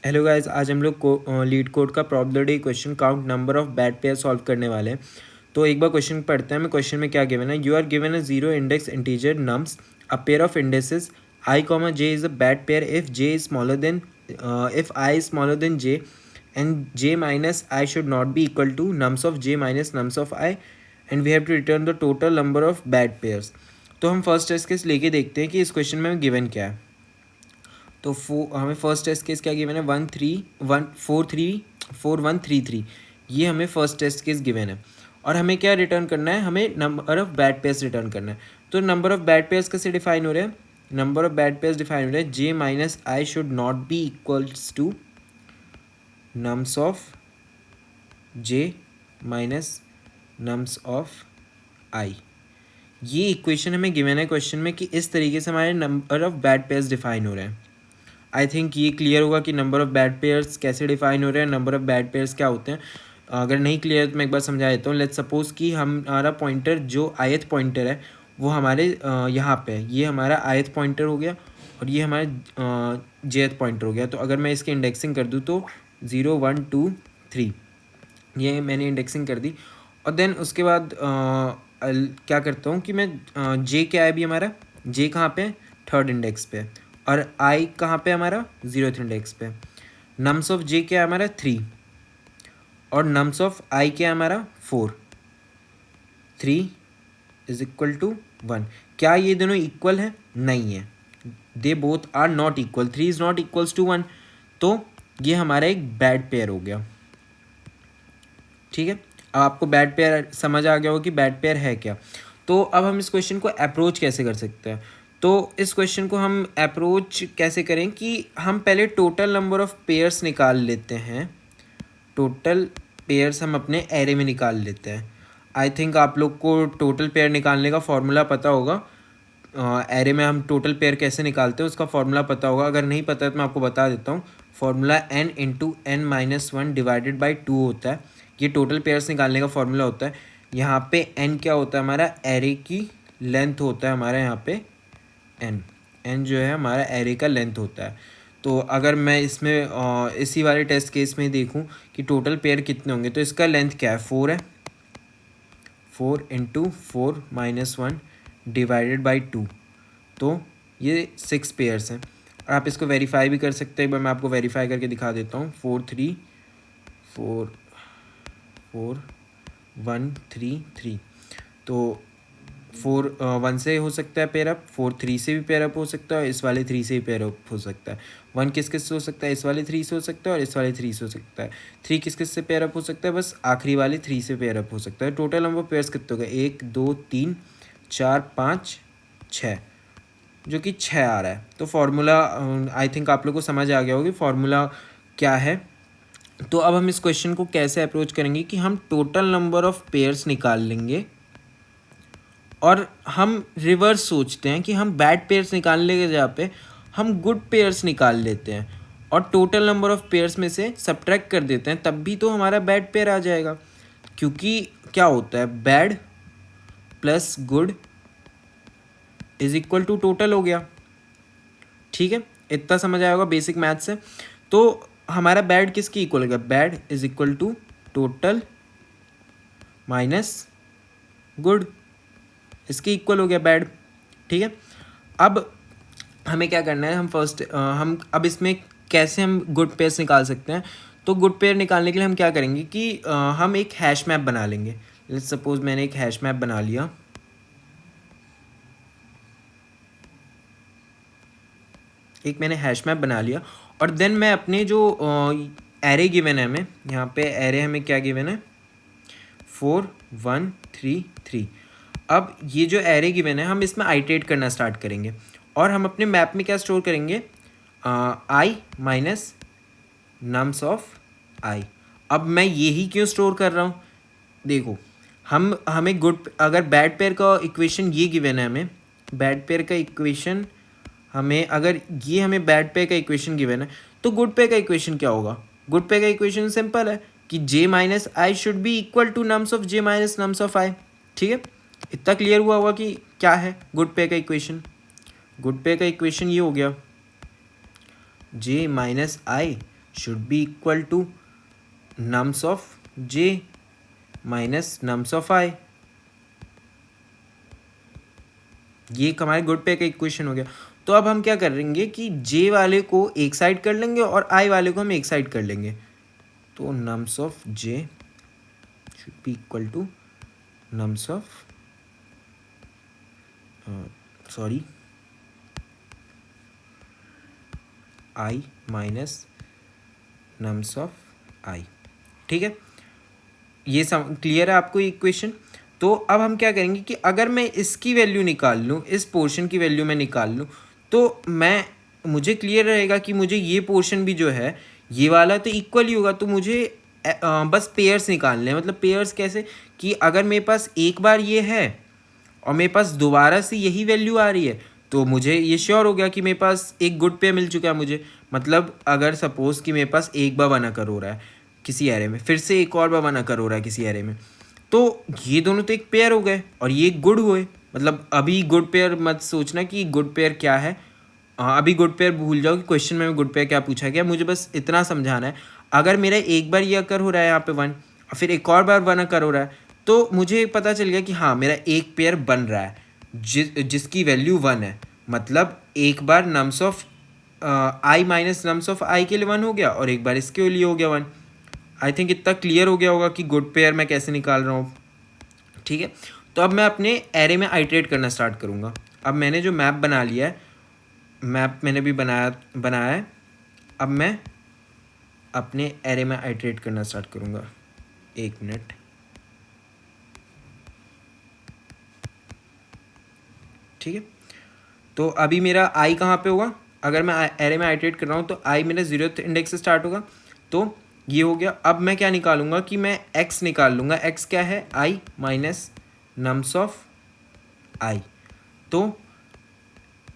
Hello guys, आज हम लोग लीड कोड का problem question count number of bad pair solve करने वाले हैं। तो एक बार क्वेश्चन पढ़ते हैं। हमें क्वेश्चन में क्या गिवन है। You are given a zero index integer nums a pair of indices i comma j is a bad pair if j is smaller than if i is smaller than j and j minus I should not be equal to nums of J minus nums of i and we have to return the total number of bad pairs. तो हम first test case लेके देखते हैं कि इस question में given क्या है। तो हमें फर्स्ट टेस्ट केस क्या गिवन है, 1 3 1 4 3 4 1 3 3। ये हमें फर्स्ट टेस्ट केस गिवन है और हमें क्या रिटर्न करना है, हमें number of bad pairs return करना है। तो नंबर ऑफ बैड पेयर्स कैसे डिफाइन हो रहे हैं, number of bad pairs define हो रहे हैं J minus I should not be equals to nums of J minus nums of I. ये इक्वेशन हमें गिवन है क्वेश्चन में कि इस तरीके से हमारे number of bad pairs define हो रहे हैं। आई थिंक ये क्लियर होगा कि नंबर ऑफ बैड पेयर्स कैसे डिफाइन हो रहे हैं, नंबर ऑफ बैड पेयर्स क्या होते हैं। अगर नहीं क्लियर है तो मैं एक बार समझा देता हूँ। लेट्स सपोज कि हमारा पॉइंटर जो आयत पॉइंटर है वो हमारे यहाँ पे है। ये हमारा आयत पॉइंटर हो गया और ये हमारा जेथ पॉइंटर हो गया। तो अगर मैं इसकी इंडेक्सिंग कर दूँ तो 0 1 2 3 ये मैंने इंडेक्सिंग कर दी। और देन उसके बाद क्या करता हूँ कि मैं जे क्या है, भी हमारा जे कहाँ पे, थर्ड इंडेक्स पे, और आई कहाँ पे हमारा, 0th इंडेक्स पे। नम्स ऑफ जे क्या है हमारा 3 और नम्स ऑफ आई क्या है हमारा 4। 3 इज इक्वल टू 1। क्या ये दोनों इक्वल है? नहीं है, they both are not equal. 3 is not equals to 1। तो ये हमारा एक बैड पेयर हो गया। ठीक है, अब आपको बैड पेयर समझ आ गया हो कि बैड पेयर है क्या। तो अब हम इस क्वेश्चन को अप्रोच कैसे कर सकते हैं। तो इस क्वेश्चन को हम अप्रोच कैसे करें कि हम पहले टोटल नंबर ऑफ पेयर्स निकाल लेते हैं। टोटल पेयर्स हम अपने एरे में निकाल लेते हैं। आई थिंक आप लोग को टोटल पेयर निकालने का फॉर्मूला पता होगा। एरे में हम टोटल पेयर कैसे निकालते हैं उसका फॉर्मूला पता होगा। अगर नहीं पता है तो मैं आपको बता देता हूँ। Formula n into n minus one divided by 2 होता है। ये टोटल पेयर्स निकालने का फॉर्मूला होता है। यहाँ पे n क्या होता है, हमारा एरे की लेंथ होता है। हमारा यहाँ पे n जो है हमारा एरे का लेंथ होता है। तो अगर मैं इसमें इसी वाले टेस्ट केस में देखूँ कि टोटल पेयर कितने होंगे, तो इसका लेंथ क्या है, 4 है। 4 इंटू 4 माइनस 1 डिवाइडेड बाई 2, तो ये 6 पेयर्स हैं। और आप इसको वेरीफाई भी कर सकते हैं। एक बार मैं आपको वेरीफाई करके दिखा देता हूँ। 4 3 4 4 1 3 3। तो 4 1 से हो सकता है पेयरअप, 4 3 से भी पेयरअप हो सकता है, इस वाले 3 से भी पेयरअप हो सकता है। 1 किस किस से हो सकता है, इस वाले 3 से हो सकता है और इस वाले 3 से हो सकता है। 3 किस किस से पेयरअप हो सकता है, बस आखिरी वाले 3 से पेयरअप हो सकता है। टोटल नंबर पेयर्स कितने हो गए, 1 2 3 4 5 6, जो कि 6 आ रहा है। तो फार्मूला आई थिंक आप लोग को समझ आ गया होगा फार्मूला क्या है। तो अब हम इस क्वेश्चन को कैसे अप्रोच करेंगे कि हम टोटल नंबर ऑफ पेयर्स निकाल लेंगे और हम रिवर्स सोचते हैं कि हम बैड पेयर्स निकालने के जगह पे हम गुड पेयर्स निकाल लेते हैं और टोटल नंबर ऑफ पेयर्स में से सब्ट्रैक्ट कर देते हैं, तब भी तो हमारा बैड पेयर आ जाएगा। क्योंकि क्या होता है, bad plus good is equal to total हो गया। ठीक है, इतना समझ आया होगा बेसिक मैथ से। तो हमारा बैड किसकी इक्वल हो गया, bad is equal to total minus good, इसके इक्वल हो गया बैड। ठीक है, अब हमें क्या करना है, हम अब इसमें कैसे हम गुड पेयर्स निकाल सकते हैं। तो गुड पेयर निकालने के लिए हम क्या करेंगे कि हम एक हैश मैप बना लेंगे। लेट्स सपोज मैंने एक हैश मैप बना लिया। एक मैंने हैश मैप बना लिया और देन मैं अपने जो एरे गिवन है, हमें यहाँ पे एरे हमें क्या गिवन है, 4 1 3 3। अब ये जो एरे गिवन है हम इसमें आइटरेट करना स्टार्ट करेंगे और हम अपने मैप में क्या स्टोर करेंगे, आई माइनस नम्स ऑफ आई। अब मैं यही क्यों स्टोर कर रहा हूँ, देखो हमें गुड, अगर बैड पेयर का इक्वेशन ये गिवन है, हमें बैड पेयर का इक्वेशन, हमें अगर ये हमें बैड पेयर का इक्वेशन गिवन है तो गुड पेयर का इक्वेशन क्या होगा। गुड पेयर का इक्वेशन सिंपल है कि J minus I should be equal to nums of J minus nums of I. ठीक है, इतना क्लियर हुआ होगा कि क्या है गुड पेयर का इक्वेशन। गुड पेयर का इक्वेशन ये हो गया, J minus I should be equal to nums of J minus nums of I. ये हमारे गुड पेयर का इक्वेशन हो गया। तो अब हम क्या करेंगे कि जे वाले को एक साइड कर लेंगे और आई वाले को हम एक साइड कर लेंगे। तो nums of J should be equal to nums of I minus nums of I. ठीक है, ये सब क्लियर है आपको इक्वेशन। तो अब हम क्या करेंगे कि अगर मैं इसकी वैल्यू निकाल लूँ, इस पोर्शन की वैल्यू मैं निकाल लूँ, तो मुझे क्लियर रहेगा कि मुझे ये पोर्शन भी जो है ये वाला तो इक्वल ही होगा। तो मुझे बस पेयर्स निकालने हैं। मतलब पेयर्स कैसे कि अगर मेरे पास एक बार ये है और मेरे पास दोबारा से यही वैल्यू आ रही है, तो मुझे ये श्योर हो गया कि मेरे पास एक गुड पेयर मिल चुका है मुझे। मतलब अगर सपोज़ कि मेरे पास एक बार 1 अकर हो रहा है किसी एरे में, फिर से एक और बार 1 अकर हो रहा है किसी एरे में, तो ये दोनों तो एक पेयर हो गए और ये गुड हुए। मतलब अभी गुड पेयर मत सोचना कि गुड पेयर क्या है, अभी गुड पेयर भूल जाओ कि क्वेश्चन में गुड पेयर क्या पूछा गया। मुझे बस इतना समझाना है, अगर मेरा एक बार ये अकर हो रहा है यहाँ पे 1 और फिर एक और बार 1 अकर हो रहा है, तो मुझे पता चल गया कि हाँ मेरा एक पेयर बन रहा है जिसकी वैल्यू 1 है। मतलब एक बार nums of I minus nums of I के लिए 1 हो गया और एक बार इसके लिए हो गया 1। आई थिंक इतना क्लियर हो गया होगा कि गुड पेयर मैं कैसे निकाल रहा हूँ। ठीक है, तो अब मैं अपने एरे में आइट्रेट करना स्टार्ट करूँगा। अब मैंने जो मैप बना लिया है, मैप मैंने भी बनाया है, अब मैं अपने एरे में आइट्रेट करना स्टार्ट करूँगा। 1 मिनट। ठीक है, तो अभी मेरा आई कहाँ पे होगा, अगर मैं एरे में आइट्रेट कर रहा हूँ तो आई मेरा 0th इंडेक्स से स्टार्ट होगा। तो ये हो गया। अब मैं क्या निकालूंगा कि मैं x निकाल लूँगा। x क्या है, i minus nums of i। तो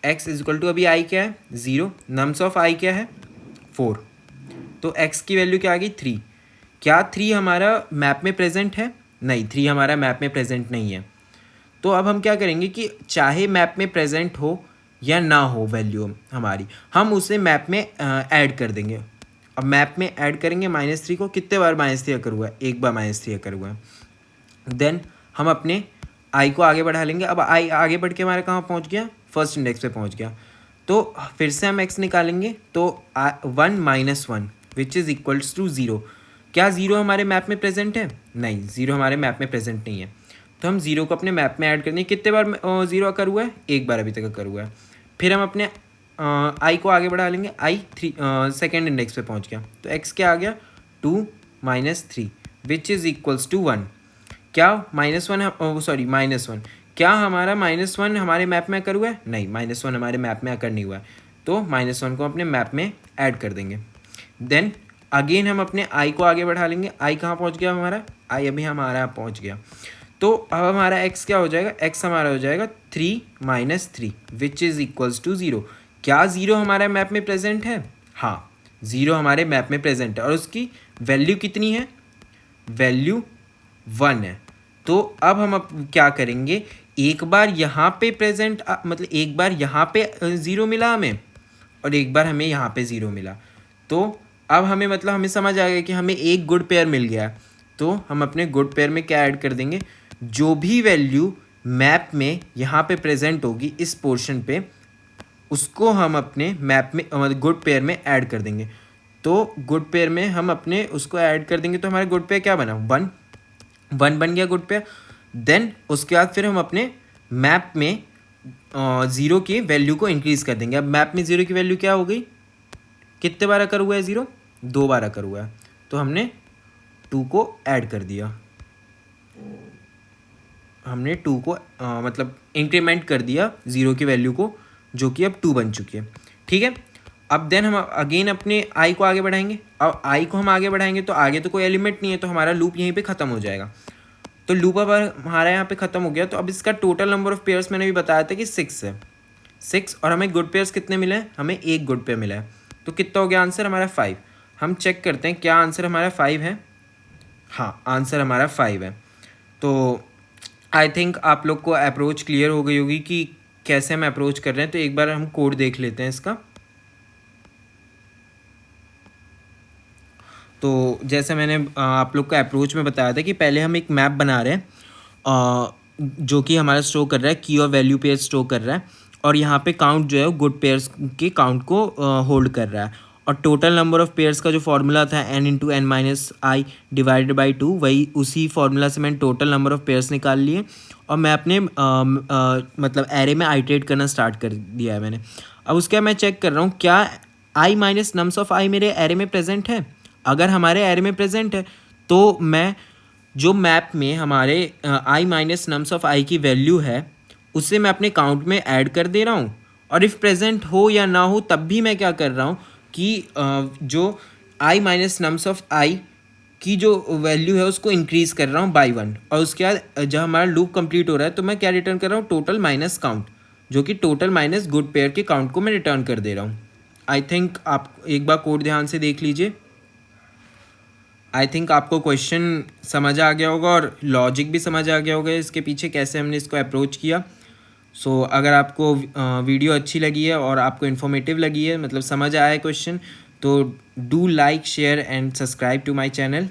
x इज इक्वल टू, अभी i क्या है 0, नम्स ऑफ i क्या है 4, तो x की वैल्यू क्या आ गई 3। क्या 3 हमारा मैप में प्रेजेंट है? नहीं, 3 हमारा मैप में प्रेजेंट नहीं है। तो अब हम क्या करेंगे कि चाहे मैप में प्रेजेंट हो या ना हो वैल्यू हमारी, हम उसे मैप में ऐड कर देंगे। अब मैप में ऐड करेंगे -3 को, कितने बार -3 अकर हुआ है, एक बार -3 अकर हुआ है। देन हम अपने आई को आगे बढ़ा लेंगे। अब आई आगे बढ़ के हमारा कहाँ पहुँच गया, फर्स्ट इंडेक्स पे पहुँच गया। तो फिर से हम एक्स निकालेंगे। तो 1 - 1 विच इज़ इक्वल्स टू 0। क्या 0 हमारे मैप में प्रेजेंट है? नहीं, 0 हमारे मैप में प्रेजेंट नहीं है। तो हम 0 को अपने मैप में ऐड कर देंगे। कितने बार 0 अकर हुआ है? एक बार अभी तक अकर हुआ है। फिर हम अपने आई को आगे बढ़ा लेंगे। आई 3 सेकेंड इंडेक्स पे पहुंच गया। तो एक्स क्या आ गया 2 - 3 विच इज़ इक्वल्स टू 1। क्या -1 क्या हमारा -1 हमारे मैप में अकर हुआ है? नहीं, -1 हमारे मैप में अकर नहीं हुआ है। तो -1 को अपने मैप में ऐड कर देंगे। देन अगेन हम अपने आई को आगे बढ़ा लेंगे। आई कहाँ पहुँच गया हमारा? आई अभी हमारा यहाँ पहुँच गया। तो अब हमारा x क्या हो जाएगा? x हमारा हो जाएगा 3 - 3 विच इज़ इक्वल्स टू 0। क्या 0 हमारे मैप में प्रेजेंट है? हाँ, 0 हमारे मैप में प्रेजेंट है और उसकी वैल्यू कितनी है? वैल्यू 1 है। तो अब हम क्या करेंगे, एक बार यहाँ पे प्रेजेंट मतलब एक बार यहाँ पे 0 मिला हमें और एक बार हमें यहाँ पे 0 मिला। तो अब हमें मतलब हमें समझ आ गया कि हमें एक गुड पेयर मिल गया। तो हम अपने गुड पेयर में क्या ऐड कर देंगे, जो भी वैल्यू मैप में यहाँ पे प्रेजेंट होगी इस पोर्शन पे, उसको हम अपने मैप में गुड पेयर में ऐड कर देंगे। तो गुड पेयर में हम अपने उसको ऐड कर देंगे। तो हमारा गुड पेयर क्या बना? 1 बन गया गुड पेयर। देन उसके बाद फिर हम अपने मैप में 0 की वैल्यू को इंक्रीज़ कर देंगे। अब मैप में 0 की वैल्यू क्या हो गई? कितने बार अकर हुआ है 0? 2 बार अकर हुआ है। तो हमने 2 को ऐड कर दिया। हमने 2 को मतलब इंक्रीमेंट कर दिया 0 की वैल्यू को, जो कि अब 2 बन चुकी है। ठीक है, अब देन हम अगेन अपने आई को आगे बढ़ाएंगे। अब आई को हम आगे बढ़ाएंगे तो आगे तो कोई एलिमेंट नहीं है, तो हमारा लूप यहीं पे ख़त्म हो जाएगा। तो लूप अब हमारा यहाँ पे ख़त्म हो गया। तो अब इसका टोटल नंबर ऑफ़ पेयर्स मैंने भी बताया था कि 6 है। 6 और हमें गुड पेयर्स कितने मिले हैं? हमें एक गुड पेयर मिला है। तो कितना हो गया आंसर हमारा? 5। हम चेक करते हैं क्या आंसर हमारा 5 है। हाँ, आंसर हमारा 5 है। तो आई थिंक आप लोग को अप्रोच क्लियर हो गई होगी कि कैसे हम अप्रोच कर रहे हैं। तो एक बार हम कोड देख लेते हैं इसका। तो जैसे मैंने आप लोग को अप्रोच में बताया था कि पहले हम एक मैप बना रहे हैं जो कि हमारा स्टोर कर रहा है की और वैल्यू पेयर स्टोर कर रहा है, और यहाँ पे काउंट जो है वो गुड पेयर्स के काउंट को होल्ड कर रहा है, और टोटल नंबर ऑफ़ पेयर्स का जो फॉर्मूला था n × n - i divided by 2, वही उसी फार्मूला से मैंने टोटल नंबर ऑफ़ पेयर्स निकाल लिए और मैं अपने मतलब एरे में आइटरेट करना स्टार्ट कर दिया है मैंने। अब उसके बाद मैं चेक कर रहा हूँ क्या i minus nums of i मेरे एरे में प्रेजेंट है। अगर हमारे एरे में प्रेजेंट है तो मैं जो मैप में हमारे i minus nums of i की वैल्यू है उसे मैं अपने काउंट में ऐड कर दे रहा हूँ, और इफ़ प्रेजेंट हो या ना हो तब भी मैं क्या कर रहा हूँ कि जो i minus nums of i की जो वैल्यू है उसको इंक्रीज़ कर रहा हूँ बाई 1, और उसके बाद जब हमारा लूप कंप्लीट हो रहा है तो मैं क्या रिटर्न कर रहा हूँ, टोटल माइनस काउंट, जो कि टोटल माइनस गुड पेयर के काउंट को मैं रिटर्न कर दे रहा हूँ। आई थिंक आप एक बार कोड ध्यान से देख लीजिए। आई थिंक आपको क्वेश्चन समझ आ गया होगा और लॉजिक भी समझ आ गया होगा इसके पीछे कैसे हमने इसको अप्रोच किया। सो अगर आपको वीडियो अच्छी लगी है और आपको इन्फॉर्मेटिव लगी है, मतलब समझ आया है क्वेश्चन, तो do like share and subscribe to my channel.